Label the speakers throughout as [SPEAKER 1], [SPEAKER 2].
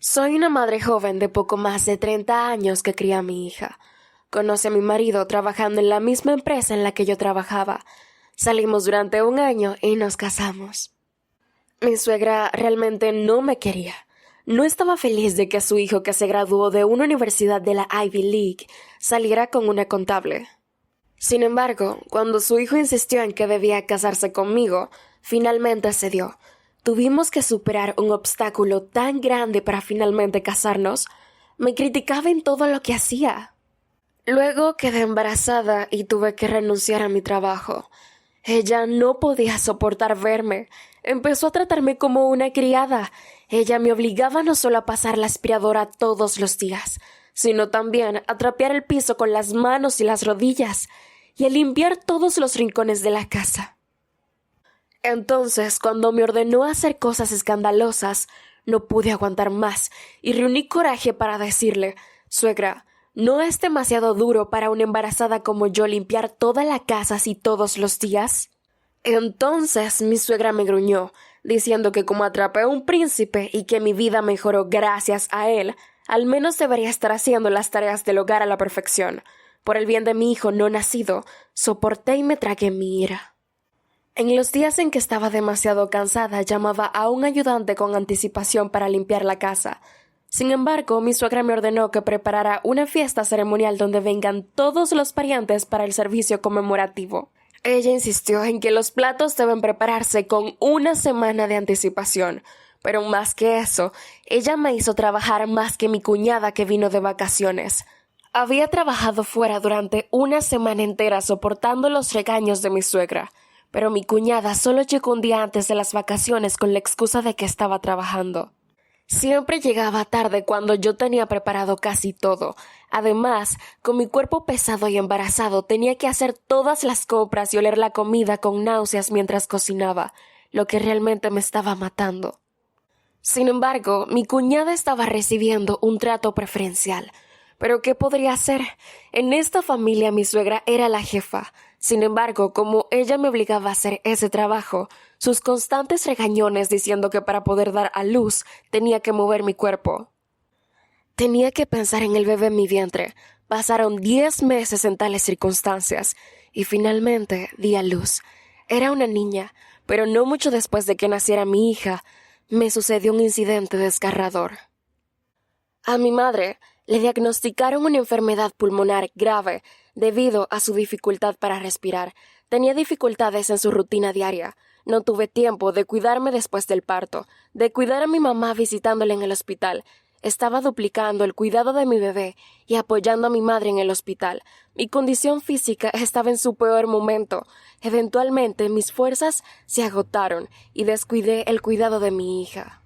[SPEAKER 1] Soy una madre joven de poco más de 30 años que cría a mi hija. Conocí a mi marido trabajando en la misma empresa en la que yo trabajaba. Salimos durante un año y nos casamos. Mi suegra realmente no me quería. No estaba feliz de que su hijo, que se graduó de una universidad de la Ivy League, saliera con una contable. Sin embargo, cuando su hijo insistió en que debía casarse conmigo, finalmente cedió. Tuvimos que superar un obstáculo tan grande para finalmente casarnos. Me criticaba en todo lo que hacía. Luego quedé embarazada y tuve que renunciar a mi trabajo. Ella no podía soportar verme. Empezó a tratarme como una criada. Ella me obligaba no solo a pasar la aspiradora todos los días, sino también a trapear el piso con las manos y las rodillas y a limpiar todos los rincones de la casa. Entonces, cuando me ordenó hacer cosas escandalosas, no pude aguantar más y reuní coraje para decirle: «Suegra, ¿no es demasiado duro para una embarazada como yo limpiar toda la casa así todos los días?». Entonces mi suegra me gruñó, diciendo que como atrapé a un príncipe y que mi vida mejoró gracias a él, al menos debería estar haciendo las tareas del hogar a la perfección. Por el bien de mi hijo no nacido, soporté y me tragué mi ira. En los días en que estaba demasiado cansada, llamaba a un ayudante con anticipación para limpiar la casa. Sin embargo, mi suegra me ordenó que preparara una fiesta ceremonial donde vengan todos los parientes para el servicio conmemorativo. Ella insistió en que los platos deben prepararse con una semana de anticipación. Pero más que eso, ella me hizo trabajar más que mi cuñada que vino de vacaciones. Había trabajado fuera durante una semana entera soportando los regaños de mi suegra. Pero mi cuñada solo llegó un día antes de las vacaciones con la excusa de que estaba trabajando. Siempre llegaba tarde cuando yo tenía preparado casi todo. Además, con mi cuerpo pesado y embarazado, tenía que hacer todas las compras y oler la comida con náuseas mientras cocinaba, lo que realmente me estaba matando. Sin embargo, mi cuñada estaba recibiendo un trato preferencial. ¿Pero qué podría hacer? En esta familia mi suegra era la jefa. Sin embargo, como ella me obligaba a hacer ese trabajo, sus constantes regañones diciendo que para poder dar a luz tenía que mover mi cuerpo. Tenía que pensar en el bebé en mi vientre. Pasaron 10 meses en tales circunstancias y finalmente di a luz. Era una niña, pero no mucho después de que naciera mi hija, me sucedió un incidente desgarrador. A mi madre le diagnosticaron una enfermedad pulmonar grave debido a su dificultad para respirar. Tenía dificultades en su rutina diaria. No tuve tiempo de cuidarme después del parto, de cuidar a mi mamá visitándola en el hospital. Estaba duplicando el cuidado de mi bebé y apoyando a mi madre en el hospital. Mi condición física estaba en su peor momento. Eventualmente mis fuerzas se agotaron y descuidé el cuidado de mi hija.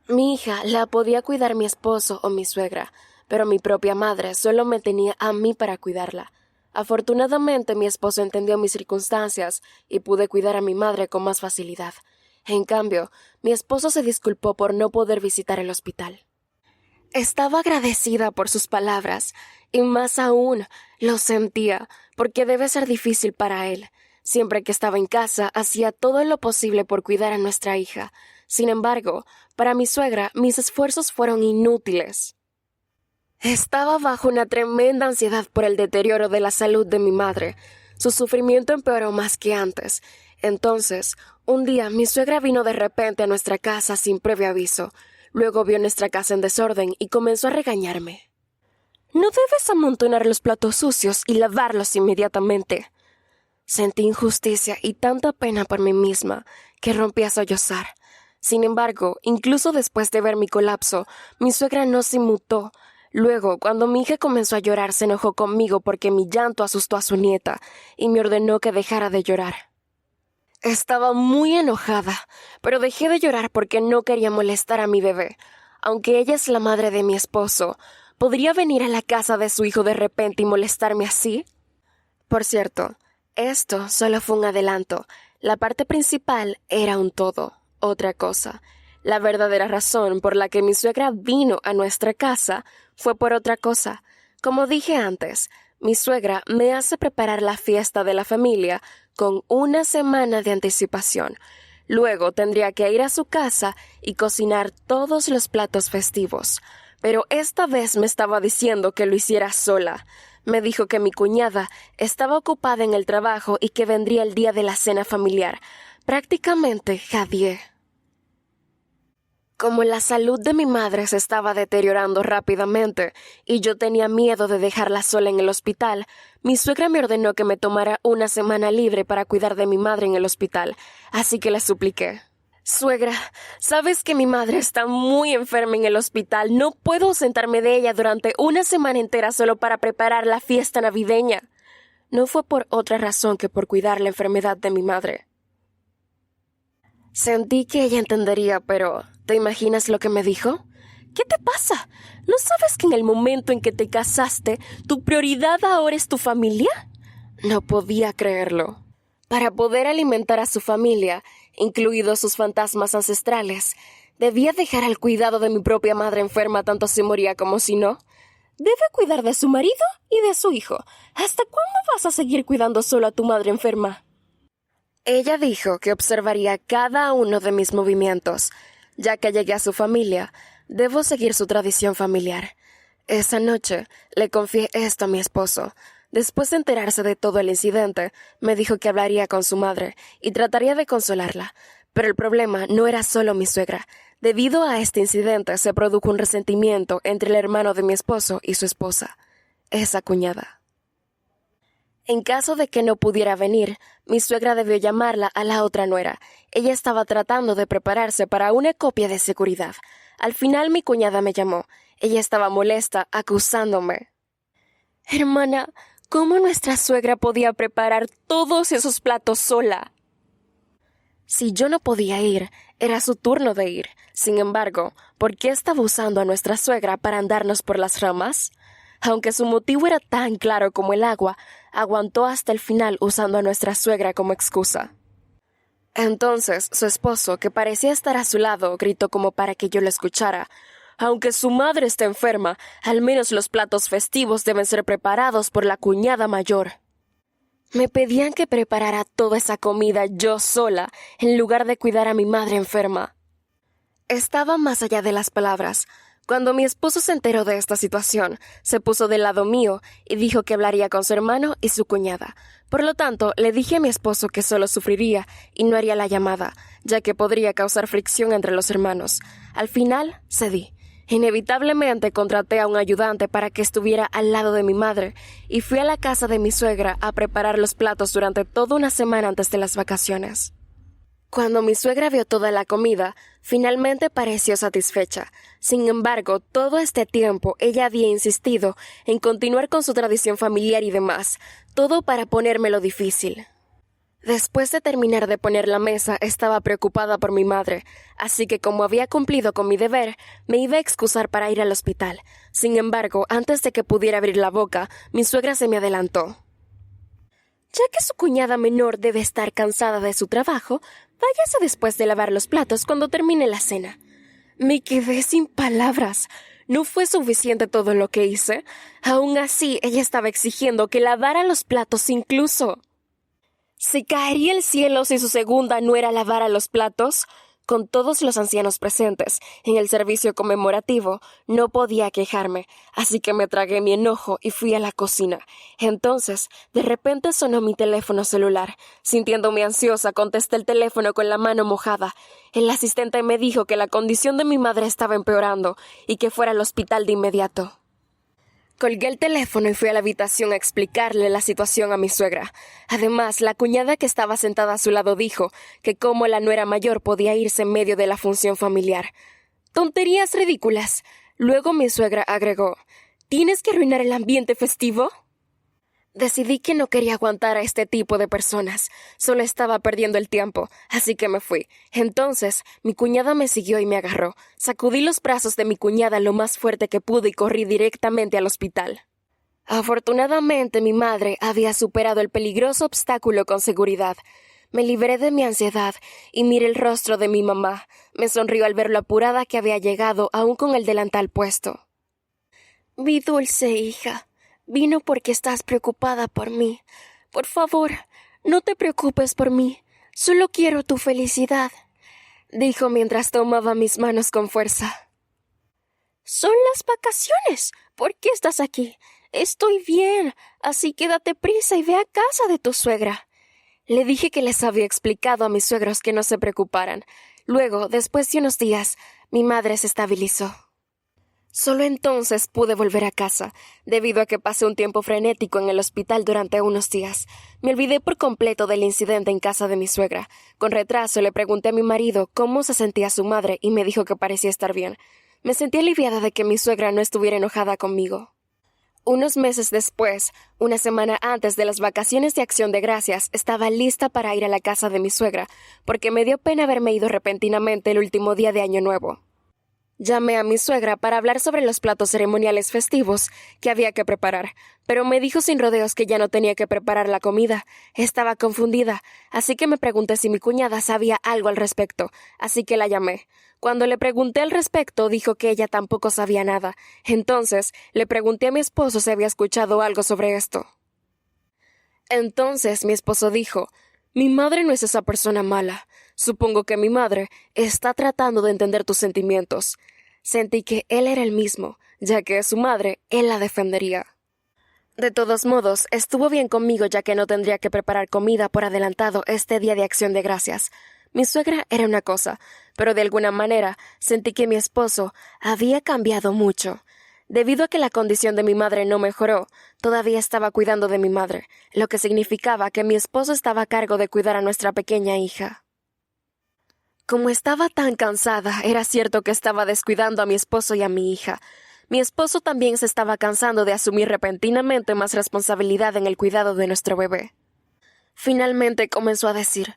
[SPEAKER 1] Mi hija la podía cuidar mi esposo o mi suegra, pero mi propia madre solo me tenía a mí para cuidarla. Afortunadamente mi esposo entendió mis circunstancias y pude cuidar a mi madre con más facilidad. En cambio, mi esposo se disculpó por no poder visitar el hospital. Estaba agradecida por sus palabras, y más aún lo sentía, porque debe ser difícil para él. Siempre que estaba en casa, hacía todo lo posible por cuidar a nuestra hija. Sin embargo, para mi suegra, mis esfuerzos fueron inútiles. Estaba bajo una tremenda ansiedad por el deterioro de la salud de mi madre. Su sufrimiento empeoró más que antes. Entonces, un día mi suegra vino de repente a nuestra casa sin previo aviso. Luego vio nuestra casa en desorden y comenzó a regañarme. «No debes amontonar los platos sucios y lavarlos inmediatamente». Sentí injusticia y tanta pena por mí misma que rompí a sollozar. Sin embargo, incluso después de ver mi colapso, mi suegra no se inmutó. Luego, cuando mi hija comenzó a llorar, se enojó conmigo porque mi llanto asustó a su nieta y me ordenó que dejara de llorar. Estaba muy enojada, pero dejé de llorar porque no quería molestar a mi bebé. Aunque ella es la madre de mi esposo, ¿podría venir a la casa de su hijo de repente y molestarme así? Por cierto, esto solo fue un adelanto. La parte principal era un todo, otra cosa. La verdadera razón por la que mi suegra vino a nuestra casa fue por otra cosa. Como dije antes, mi suegra me hace preparar la fiesta de la familia con una semana de anticipación. Luego tendría que ir a su casa y cocinar todos los platos festivos. Pero esta vez me estaba diciendo que lo hiciera sola. Me dijo que mi cuñada estaba ocupada en el trabajo y que vendría el día de la cena familiar. Prácticamente jadié. Como la salud de mi madre se estaba deteriorando rápidamente y yo tenía miedo de dejarla sola en el hospital, mi suegra me ordenó que me tomara una semana libre para cuidar de mi madre en el hospital, así que le supliqué. Suegra, sabes que mi madre está muy enferma en el hospital. No puedo ausentarme de ella durante una semana entera solo para preparar la fiesta navideña. No fue por otra razón que por cuidar la enfermedad de mi madre. Sentí que ella entendería, pero ¿te imaginas lo que me dijo? ¿Qué te pasa? ¿No sabes que en el momento en que te casaste, tu prioridad ahora es tu familia? No podía creerlo. Para poder alimentar a su familia, incluidos sus fantasmas ancestrales, debía dejar al cuidado de mi propia madre enferma tanto si moría como si no. Debe cuidar de su marido y de su hijo. ¿Hasta cuándo vas a seguir cuidando solo a tu madre enferma? Ella dijo que observaría cada uno de mis movimientos. Ya que llegué a su familia, debo seguir su tradición familiar. Esa noche le confié esto a mi esposo. Después de enterarse de todo el incidente, me dijo que hablaría con su madre y trataría de consolarla. Pero el problema no era solo mi suegra. Debido a este incidente se produjo un resentimiento entre el hermano de mi esposo y su esposa, esa cuñada. En caso de que no pudiera venir, mi suegra debió llamarla a la otra nuera. Ella estaba tratando de prepararse para una copia de seguridad. Al final mi cuñada me llamó. Ella estaba molesta, acusándome. Hermana, ¿cómo nuestra suegra podía preparar todos esos platos sola? Si yo no podía ir, era su turno de ir. Sin embargo, ¿por qué estaba usando a nuestra suegra para andarnos por las ramas? Aunque su motivo era tan claro como el agua, aguantó hasta el final usando a nuestra suegra como excusa. Entonces, su esposo, que parecía estar a su lado, gritó como para que yo lo escuchara. Aunque su madre esté enferma, al menos los platos festivos deben ser preparados por la cuñada mayor. Me pedían que preparara toda esa comida yo sola, en lugar de cuidar a mi madre enferma. Estaba más allá de las palabras. Cuando mi esposo se enteró de esta situación, se puso del lado mío y dijo que hablaría con su hermano y su cuñada. Por lo tanto, le dije a mi esposo que solo sufriría y no haría la llamada, ya que podría causar fricción entre los hermanos. Al final, cedí. Inevitablemente contraté a un ayudante para que estuviera al lado de mi madre y fui a la casa de mi suegra a preparar los platos durante toda una semana antes de las vacaciones. Cuando mi suegra vio toda la comida, finalmente pareció satisfecha. Sin embargo, todo este tiempo ella había insistido en continuar con su tradición familiar y demás, todo para ponérmelo difícil. Después de terminar de poner la mesa, estaba preocupada por mi madre, así que como había cumplido con mi deber, me iba a excusar para ir al hospital. Sin embargo, antes de que pudiera abrir la boca, mi suegra se me adelantó. Ya que su cuñada menor debe estar cansada de su trabajo, váyase después de lavar los platos cuando termine la cena. Me quedé sin palabras. ¿No fue suficiente todo lo que hice? Aún así, ella estaba exigiendo que lavara los platos incluso. ¿Se caería el cielo si su segunda nuera lavara los platos? Con todos los ancianos presentes en el servicio conmemorativo, no podía quejarme, así que me tragué mi enojo y fui a la cocina. Entonces, de repente sonó mi teléfono celular. Sintiéndome ansiosa, contesté el teléfono con la mano mojada. El asistente me dijo que la condición de mi madre estaba empeorando y que fuera al hospital de inmediato. Colgué el teléfono y fui a la habitación a explicarle la situación a mi suegra. Además, la cuñada que estaba sentada a su lado dijo que como la nuera mayor podía irse en medio de la función familiar. ¡Tonterías ridículas! Luego mi suegra agregó, ¿tienes que arruinar el ambiente festivo? Decidí que no quería aguantar a este tipo de personas. Solo estaba perdiendo el tiempo, así que me fui. Entonces, mi cuñada me siguió y me agarró. Sacudí los brazos de mi cuñada lo más fuerte que pude y corrí directamente al hospital. Afortunadamente, mi madre había superado el peligroso obstáculo con seguridad. Me libré de mi ansiedad y miré el rostro de mi mamá. Me sonrió al ver lo apurada que había llegado, aún con el delantal puesto. Mi dulce hija. Vino porque estás preocupada por mí. Por favor, no te preocupes por mí. Solo quiero tu felicidad, dijo mientras tomaba mis manos con fuerza. Son las vacaciones. ¿Por qué estás aquí? Estoy bien, así que date prisa y ve a casa de tu suegra. Le dije que les había explicado a mis suegros que no se preocuparan. Luego, después de unos días, mi madre se estabilizó. Solo entonces pude volver a casa, debido a que pasé un tiempo frenético en el hospital durante unos días. Me olvidé por completo del incidente en casa de mi suegra. Con retraso le pregunté a mi marido cómo se sentía su madre y me dijo que parecía estar bien. Me sentí aliviada de que mi suegra no estuviera enojada conmigo. Unos meses después, una semana antes de las vacaciones de Acción de Gracias, estaba lista para ir a la casa de mi suegra, porque me dio pena haberme ido repentinamente el último día de Año Nuevo. Llamé a mi suegra para hablar sobre los platos ceremoniales festivos que había que preparar, pero me dijo sin rodeos que ya no tenía que preparar la comida. Estaba confundida, así que me pregunté si mi cuñada sabía algo al respecto, así que la llamé. Cuando le pregunté al respecto, dijo que ella tampoco sabía nada. Entonces, le pregunté a mi esposo si había escuchado algo sobre esto. Entonces mi esposo dijo: «Mi madre no es esa persona mala. Supongo que mi madre está tratando de entender tus sentimientos». Sentí que él era el mismo, ya que es su madre, él la defendería. De todos modos, estuvo bien conmigo ya que no tendría que preparar comida por adelantado este día de Acción de Gracias. Mi suegra era una cosa, pero de alguna manera sentí que mi esposo había cambiado mucho. Debido a que la condición de mi madre no mejoró, todavía estaba cuidando de mi madre, lo que significaba que mi esposo estaba a cargo de cuidar a nuestra pequeña hija. Como estaba tan cansada, era cierto que estaba descuidando a mi esposo y a mi hija. Mi esposo también se estaba cansando de asumir repentinamente más responsabilidad en el cuidado de nuestro bebé. Finalmente comenzó a decir: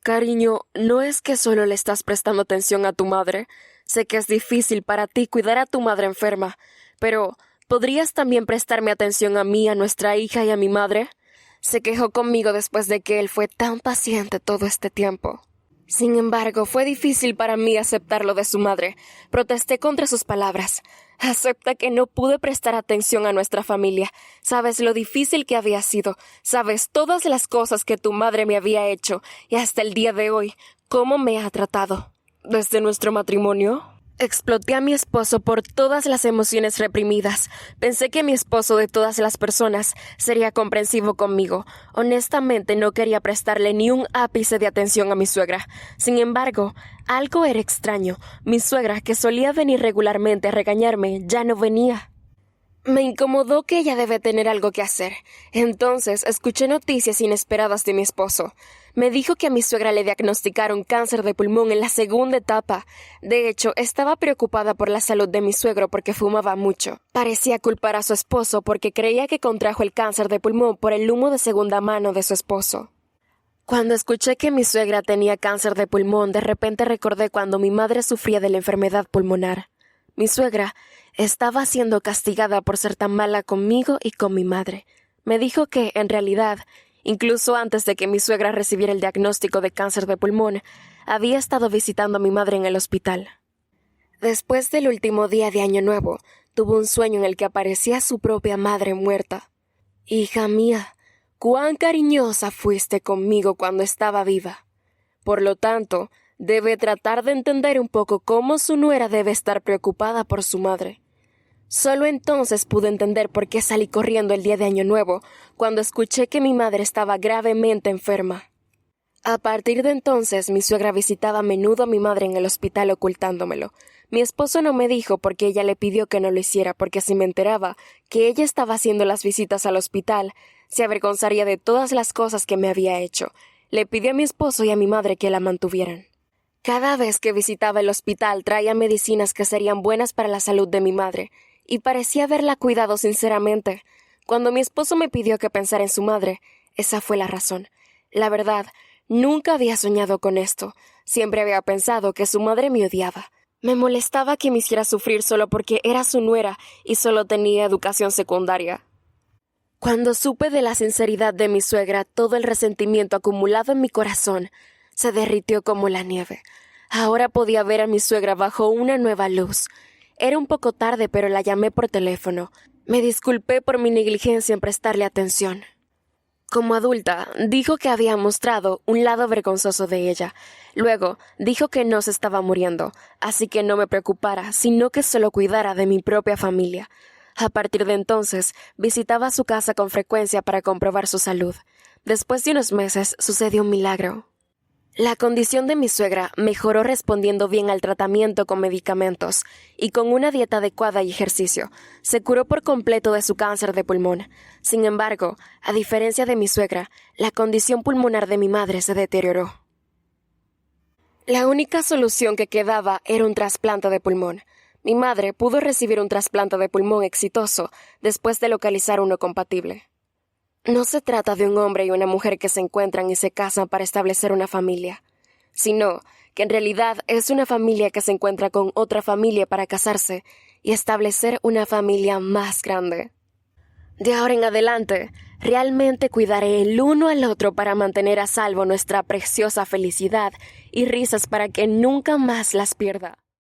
[SPEAKER 1] «Cariño, ¿no es que solo le estás prestando atención a tu madre? Sé que es difícil para ti cuidar a tu madre enferma, pero ¿podrías también prestarme atención a mí, a nuestra hija y a mi madre?». Se quejó conmigo después de que él fue tan paciente todo este tiempo. Sin embargo, fue difícil para mí aceptarlo de su madre. Protesté contra sus palabras. «Acepta que no pude prestar atención a nuestra familia. Sabes lo difícil que había sido. Sabes todas las cosas que tu madre me había hecho. Y hasta el día de hoy, cómo me ha tratado. Desde nuestro matrimonio». Exploté a mi esposo por todas las emociones reprimidas. Pensé que mi esposo, de todas las personas, sería comprensivo conmigo. Honestamente no quería prestarle ni un ápice de atención a mi suegra. Sin embargo, algo era extraño. Mi suegra, que solía venir regularmente a regañarme, ya no venía. Me incomodó que ella debe tener algo que hacer. Entonces escuché noticias inesperadas de mi esposo. Me dijo que a mi suegra le diagnosticaron cáncer de pulmón en la segunda etapa. De hecho, estaba preocupada por la salud de mi suegro porque fumaba mucho. Parecía culpar a su esposo porque creía que contrajo el cáncer de pulmón por el humo de segunda mano de su esposo. Cuando escuché que mi suegra tenía cáncer de pulmón, de repente recordé cuando mi madre sufría de la enfermedad pulmonar. Mi suegra estaba siendo castigada por ser tan mala conmigo y con mi madre. Me dijo que, en realidad, incluso antes de que mi suegra recibiera el diagnóstico de cáncer de pulmón, había estado visitando a mi madre en el hospital. Después del último día de Año Nuevo, tuvo un sueño en el que aparecía su propia madre muerta. «Hija mía, cuán cariñosa fuiste conmigo cuando estaba viva. Por lo tanto, debe tratar de entender un poco cómo su nuera debe estar preocupada por su madre». Solo entonces pude entender por qué salí corriendo el día de Año Nuevo, cuando escuché que mi madre estaba gravemente enferma. A partir de entonces, mi suegra visitaba a menudo a mi madre en el hospital ocultándomelo. Mi esposo no me dijo porque ella le pidió que no lo hiciera, porque si me enteraba que ella estaba haciendo las visitas al hospital, se avergonzaría de todas las cosas que me había hecho. Le pidió a mi esposo y a mi madre que la mantuvieran. Cada vez que visitaba el hospital traía medicinas que serían buenas para la salud de mi madre, y parecía haberla cuidado sinceramente. Cuando mi esposo me pidió que pensara en su madre, esa fue la razón. La verdad, nunca había soñado con esto. Siempre había pensado que su madre me odiaba. Me molestaba que me hiciera sufrir solo porque era su nuera y solo tenía educación secundaria. Cuando supe de la sinceridad de mi suegra, todo el resentimiento acumulado en mi corazón se derritió como la nieve. Ahora podía ver a mi suegra bajo una nueva luz. Era un poco tarde, pero la llamé por teléfono. Me disculpé por mi negligencia en prestarle atención. Como adulta, dijo que había mostrado un lado vergonzoso de ella. Luego, dijo que no se estaba muriendo, así que no me preocupara, sino que solo cuidara de mi propia familia. A partir de entonces, visitaba su casa con frecuencia para comprobar su salud. Después de unos meses, sucedió un milagro. La condición de mi suegra mejoró respondiendo bien al tratamiento con medicamentos y con una dieta adecuada y ejercicio. Se curó por completo de su cáncer de pulmón. Sin embargo, a diferencia de mi suegra, la condición pulmonar de mi madre se deterioró. La única solución que quedaba era un trasplante de pulmón. Mi madre pudo recibir un trasplante de pulmón exitoso después de localizar uno compatible. No se trata de un hombre y una mujer que se encuentran y se casan para establecer una familia, sino que en realidad es una familia que se encuentra con otra familia para casarse y establecer una familia más grande. De ahora en adelante, realmente cuidaré el uno al otro para mantener a salvo nuestra preciosa felicidad y risas para que nunca más las pierda.